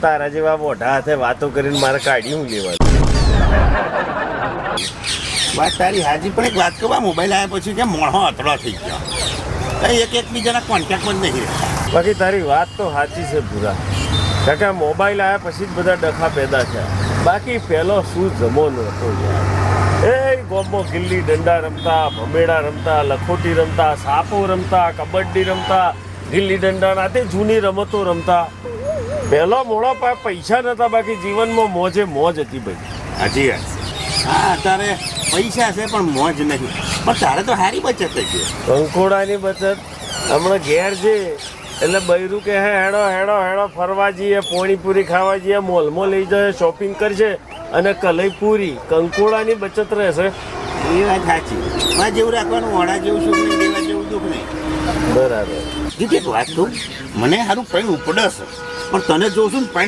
તારા જેવા મોઢા હાથે વાતો કરીને મારે કાઢી હું લેવાનું. વાત તારી હાજી, પણ એક વાત કહું, મોબાઈલ આવ્યા પછી કે મોણો અતડો થઈ ગયો, કઈ એકબીજાના કોન્ટેક્ટમાં જ નહીં રહેતા. બાકી તારી વાત તો સાચી છે ભૂરા, કારણ કે મોબાઈલ આવ્યા પછી જ બધા ડખા પેદા થયા. બાકી પહેલો શું જમાનો હતો યાર. એ ગોમમાં ગિલ્લી દંડા રમતા, ભમેડા રમતા, લખોટી રમતા, સાપો રમતા, કબડ્ડી રમતા, ગિલ્લી દંડા, તે જૂની રમતો રમતા. પહેલો મોડો પૈસા નતા, બાકી જીવનમાં મોજે મોજ હતી ભાઈ. હાજી વાત છે. હા, તારે પૈસા છે પણ મોજ નહીં. પણ તારે તો સારી બચત થઈ ગઈ. કંકોડાની બચત. હમણાં ઘેર છે એટલે બૈરું કે હે હેડો હેડો હેડો ફરવા જઈએ, પોણીપુરી ખાવા જઈએ, મોલમાં લઈ જાય, શોપિંગ કરશે અને કલઈ પૂરી. કંકોડાની બચત રહેશે. એ વાત સાચી. માં જેવું રાખવાનું, વડા જેવું સુખ નહીં, દેવા જેવું દુઃખ નહીં. બરાબર. જીત એક વાત કહું, મને સારું પેન્ટ ઉપડે છે, પણ તને જોઉં છું ને પેન્ટ